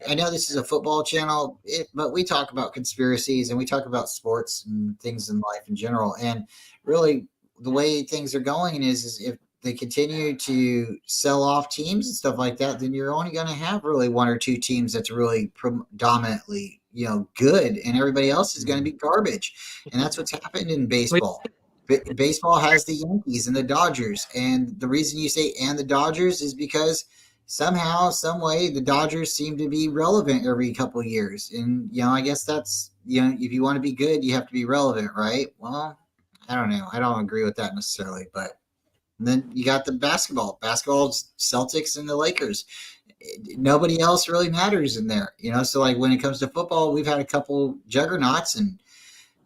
Speaker 2: I know this is a football channel, but we talk about conspiracies and we talk about sports and things in life in general. And really, the way things are going is if they continue to sell off teams and stuff like that, then you're only going to have really one or two teams that's really predominantly, good, and everybody else is going to be garbage. And that's what's happened in baseball. Baseball has the Yankees and the Dodgers, and the reason you say "and the Dodgers" is because somehow, some way, the Dodgers seem to be relevant every couple of years. And I guess that's if you want to be good, you have to be relevant, right? Well, I don't know. I don't agree with that necessarily, but then you got the basketball, Celtics and the Lakers. Nobody else really matters in there, So like when it comes to football, we've had a couple juggernauts, and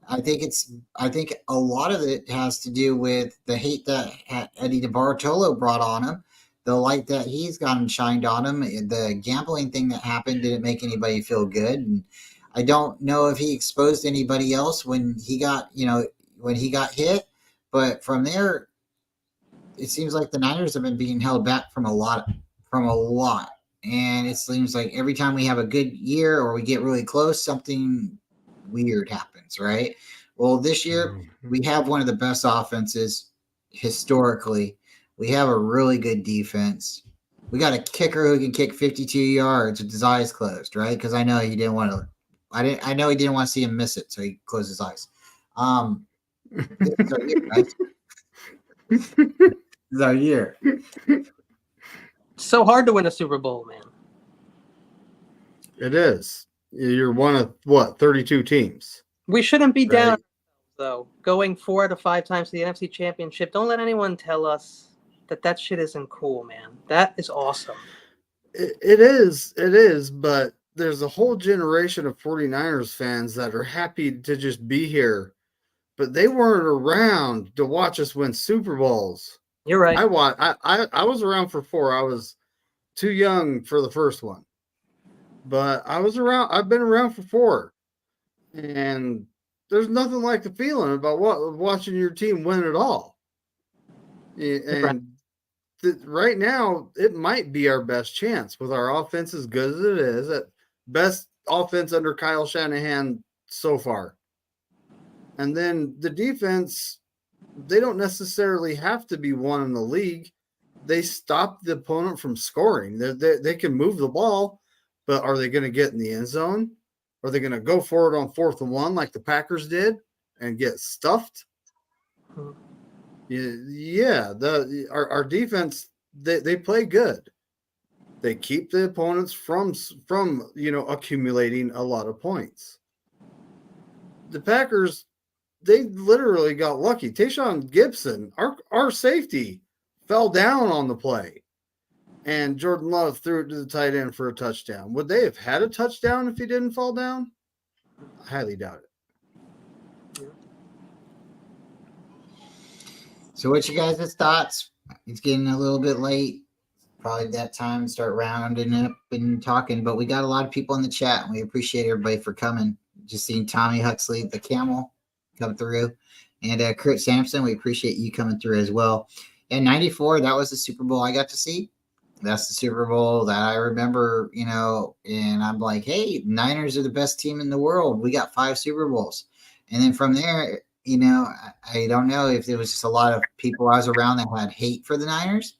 Speaker 2: I think a lot of it has to do with the hate that Eddie DeBartolo brought on him, the light that he's gotten shined on him. The gambling thing that happened didn't make anybody feel good, and I don't know if he exposed anybody else when he got hit, but from there, it seems like the Niners have been being held back from a lot, and it seems like every time we have a good year or we get really close, something weird happens, right? Well, this year we have one of the best offenses historically. We have a really good defense. We got a kicker who can kick 52 yards with his eyes closed, right? Because I know he didn't want to. I know he didn't want to see him miss it, so he closed his eyes. This is our year, guys. This is our year.
Speaker 1: So hard to win a Super Bowl, man.
Speaker 3: It is. You're one of 32 teams.
Speaker 1: We shouldn't be down, though. Going 4 out of 5 times to the NFC Championship. Don't let anyone tell us that shit isn't cool, man. That is awesome.
Speaker 3: It is, but there's a whole generation of 49ers fans that are happy to just be here, but they weren't around to watch us win Super Bowls.
Speaker 1: You're right.
Speaker 3: I was around for 4. I was too young for the first one, but I've been around for 4, and there's nothing like the feeling about watching your team win it all. And right now, it might be our best chance with our offense as good as it is. At best offense under Kyle Shanahan so far. And then the defense, they don't necessarily have to be one in the league. They stop the opponent from scoring. They can move the ball, but are they going to get in the end zone? Are they going to go for it on 4th and 1 like the Packers did and get stuffed? Yeah. Our defense, they play good. They keep the opponents from accumulating a lot of points. The Packers, they literally got lucky. Tayshaun Gibson, our safety, fell down on the play, and Jordan Love threw it to the tight end for a touchdown. Would they have had a touchdown if he didn't fall down? I highly doubt it.
Speaker 2: So what's your guys' thoughts? It's getting a little bit late. Probably that time to start rounding up and talking, but we got a lot of people in the chat, and we appreciate everybody for coming. Just seeing Tommy Huxley, the camel, come through, and Kurt Sampson, we appreciate you coming through as well. And 94, that was the Super Bowl I got to see. That's the Super Bowl that I remember, and I'm like, hey, Niners are the best team in the world. We got 5 Super Bowls. And then from there, I don't know if there was just a lot of people I was around that had hate for the Niners.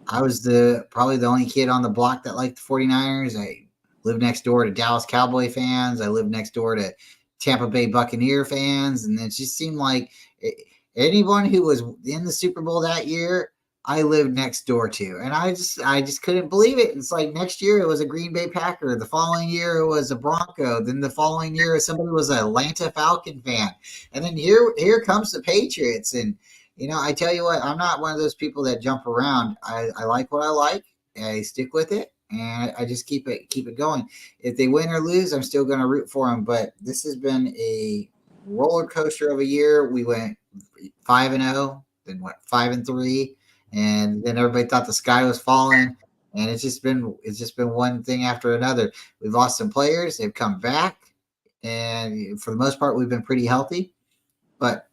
Speaker 2: I was probably the only kid on the block that liked the 49ers. I lived next door to Dallas Cowboy fans. I lived next door to Tampa Bay Buccaneer fans. And it just seemed like anyone who was in the Super Bowl that year, I lived next door to. And I just couldn't believe it. It's like next year it was a Green Bay Packer. The following year it was a Bronco. Then the following year somebody was an Atlanta Falcon fan. And then here comes the Patriots. And I tell you what, I'm not one of those people that jump around. I like what I like. I stick with it, and I just keep it going. If they win or lose, I'm still going to root for them. But this has been a roller coaster of a year. We went 5-0, then 5-3, and then everybody thought the sky was falling. And it's just been one thing after another. We've lost some players; they've come back, and for the most part, we've been pretty healthy. But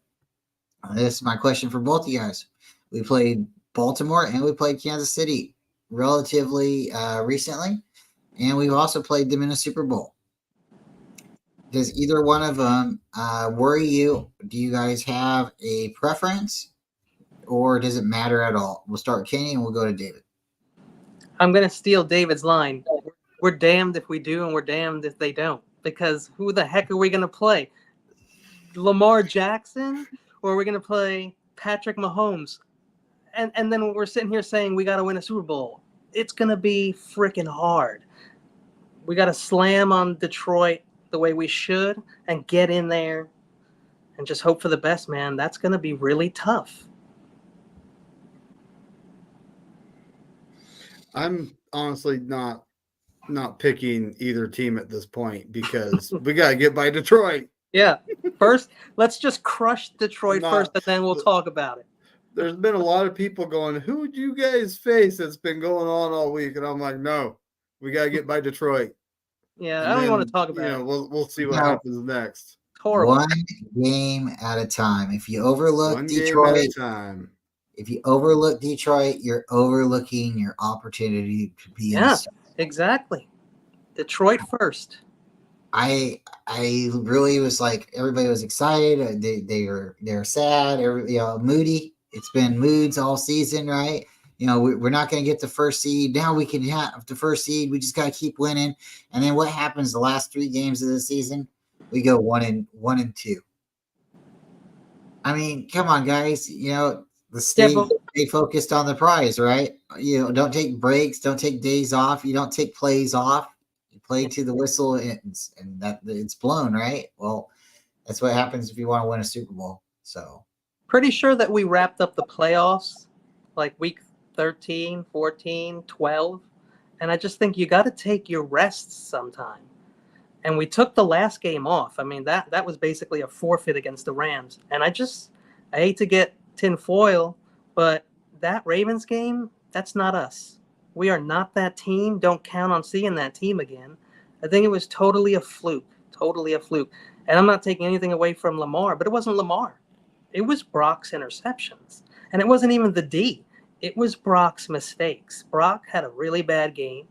Speaker 2: this is my question for both of you guys. We played Baltimore and we played Kansas City relatively recently, and we've also played them in a Super Bowl. Does either one of them worry you? Do you guys have a preference, or does it matter at all? We'll start with Kenny and we'll go to David.
Speaker 1: I'm going to steal David's line. We're damned if we do and we're damned if they don't, because who the heck are we going to play? Lamar Jackson? Or are we going to play Patrick Mahomes? And then we're sitting here saying we got to win a Super Bowl. It's going to be freaking hard. We got to slam on Detroit the way we should and get in there and just hope for the best, man. That's going to be really tough.
Speaker 3: I'm honestly not picking either team at this point because we got to get by Detroit.
Speaker 1: Yeah. First, let's just crush Detroit first, and then we'll talk about it.
Speaker 3: There's been a lot of people going, who would you guys face that's been going on all week? And I'm like, no, we got to get by Detroit.
Speaker 1: Yeah, I don't even want to talk about it.
Speaker 3: We'll see what happens next.
Speaker 1: Horrible.
Speaker 2: One game at a time. If you overlook
Speaker 3: One
Speaker 2: Detroit,
Speaker 3: game at a time.
Speaker 2: If you overlook Detroit, you're overlooking your opportunity to be in the
Speaker 1: exactly. Detroit first.
Speaker 2: I really was like, everybody was excited. They're sad. Moody. It's been moods all season, right? We're not going to get the first seed. Now we can have the first seed. We just got to keep winning. And then what happens the last 3 games of the season? We go 1-2. I mean, come on, guys. Stay focused on the prize, right? Don't take breaks. Don't take days off. You don't take plays off. You play to the whistle and that it's blown, right? Well, that's what happens if you want to win a Super Bowl. So
Speaker 1: pretty sure that we wrapped up the playoffs like week 13, 14, 12, And I just think you got to take your rests sometime. And we took the last game off. I mean, that was basically a forfeit against the Rams. And I hate to get tinfoil, but that Ravens game, that's not us. We are not that team. Don't count on seeing that team again. I think it was totally a fluke. Totally a fluke. And I'm not taking anything away from Lamar, but it wasn't Lamar. It was Brock's interceptions. And it wasn't even the D. It was Brock's mistakes. Brock had a really bad game.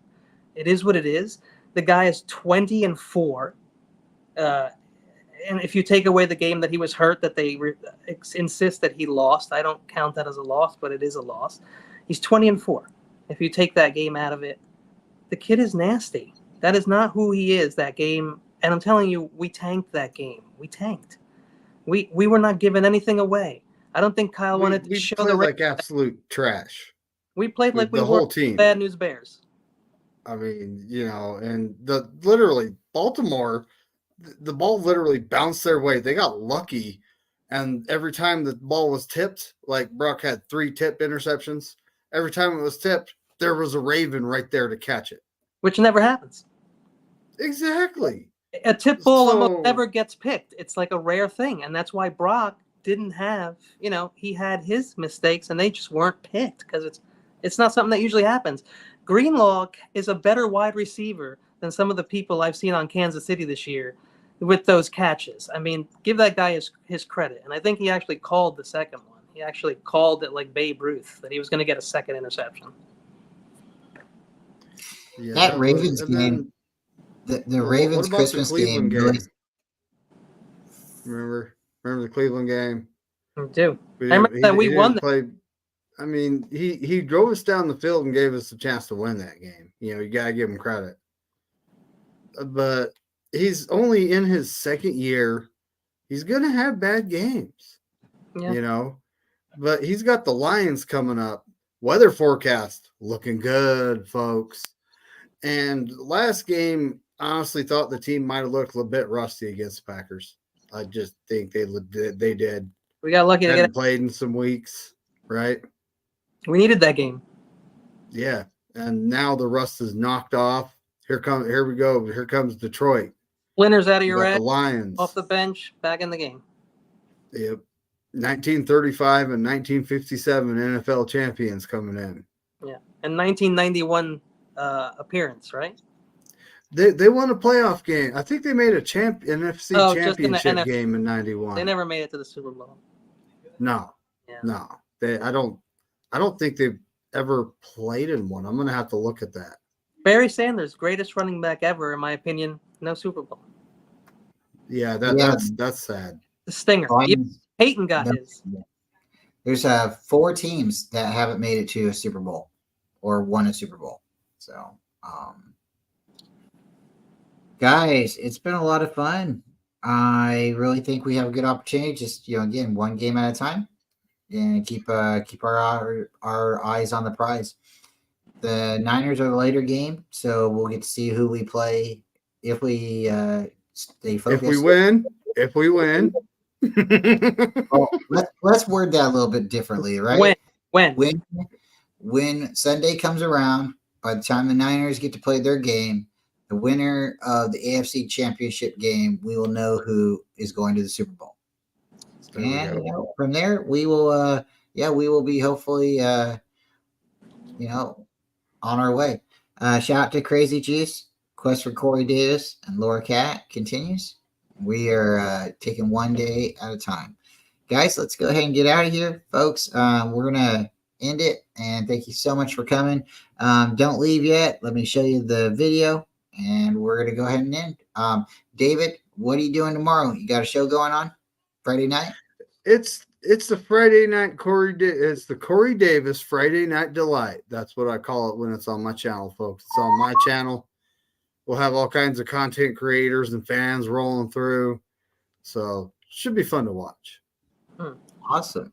Speaker 1: It is what it is. The guy is 20-4. And if you take away the game that he was hurt, that they insist that he lost, I don't count that as a loss, but it is a loss. He's 20-4. If you take that game out of it, the kid is nasty. That is not who he is, that game. And I'm telling you, we tanked that game. We tanked. We were not giving anything away. I don't think Kyle wanted to show the
Speaker 3: like absolute trash.
Speaker 1: We played like we
Speaker 3: the
Speaker 1: were
Speaker 3: whole team.
Speaker 1: Bad News Bears.
Speaker 3: I mean, and literally Baltimore, the ball literally bounced their way. They got lucky, and every time the ball was tipped, like Brock had 3 tip interceptions. Every time it was tipped, there was a Raven right there to catch it,
Speaker 1: which never happens.
Speaker 3: Exactly.
Speaker 1: A tip ball almost never gets picked. It's like a rare thing, and that's why Brock didn't have. He had his mistakes, and they just weren't picked because it's not something that usually happens. Greenlaw is a better wide receiver than some of the people I've seen on Kansas City this year with those catches. I mean, give that guy his credit. And I think he actually called the second one. He actually called it like Babe Ruth, that he was going to get a second interception.
Speaker 2: Yeah, that Ravens game, the Ravens Christmas game.
Speaker 3: Remember the Cleveland game?
Speaker 1: I do. I remember that we won that.
Speaker 3: I mean, he drove us down the field and gave us a chance to win that game. You got to give him credit. But he's only in his second year. He's going to have bad games, But he's got the Lions coming up. Weather forecast looking good, folks. And last game, I honestly thought the team might have looked a little bit rusty against the Packers. I just think they did.
Speaker 1: We got lucky to get
Speaker 3: played in some weeks, right?
Speaker 1: We needed that game.
Speaker 3: Yeah, and now the rust is knocked off. Here we go. Here comes Detroit.
Speaker 1: Splinters out of your
Speaker 3: the Lions
Speaker 1: off the bench, back in the game.
Speaker 3: Yep. 1935 and 1957 NFL champions coming in.
Speaker 1: Yeah, and 1991 appearance, right?
Speaker 3: They won a playoff game. I think they made a NFC championship game in 91.
Speaker 1: They never made it to the Super Bowl.
Speaker 3: No. Yeah. No. I don't think they've ever played in one. I'm going to have to look at that.
Speaker 1: Barry Sanders, greatest running back ever, in my opinion. No Super Bowl.
Speaker 3: Yeah, that's sad.
Speaker 1: The stinger. Peyton got his.
Speaker 2: There's 4 teams that haven't made it to a Super Bowl or won a Super Bowl. So, guys, it's been a lot of fun. I really think we have a good opportunity. Just again, one game at a time, and keep our eyes on the prize. The Niners are the later game, so we'll get to see who we play if we stay focused.
Speaker 3: If we win.
Speaker 2: Well, let's word that a little bit differently, right? When Sunday comes around, by the time the Niners get to play their game, the winner of the AFC Championship game, we will know who is going to the Super Bowl. And from there, we will be hopefully on our way. Shout out to Crazy Juice. Quest for Corey Davis and Laura Cat continues. We are taking one day at a time. Guys, let's go ahead and get out of here, folks. We're going to end it, and thank you so much for coming. Don't leave yet. Let me show you the video, and we're going to go ahead and end. David, what are you doing tomorrow? You got a show going on Friday night?
Speaker 3: It's the Friday night it's the Corey Davis Friday Night Delight. That's what I call it when it's on my channel, folks. It's on my channel. We'll have all kinds of content creators and fans rolling through. So should be fun to watch.
Speaker 2: Awesome.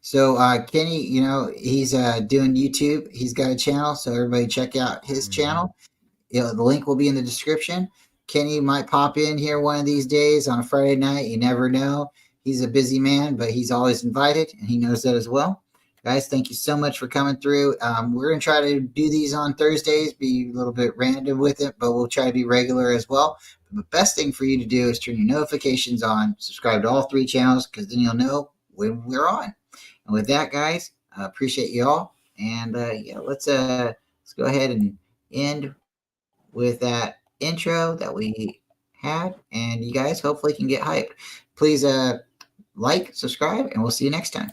Speaker 2: So Kenny, he's doing YouTube. He's got a channel, so everybody check out his channel. The link will be in the description. Kenny might pop in here one of these days on a Friday night. You never know. He's a busy man, but he's always invited, and he knows that as well. Guys, thank you so much for coming through. We're going to try to do these on Thursdays, be a little bit random with it, but we'll try to be regular as well. But the best thing for you to do is turn your notifications on, subscribe to all 3 channels, because then you'll know when we're on. And with that, guys, I appreciate you all. And let's go ahead and end with that intro that we had. And you guys hopefully can get hyped. Please like, subscribe, and we'll see you next time.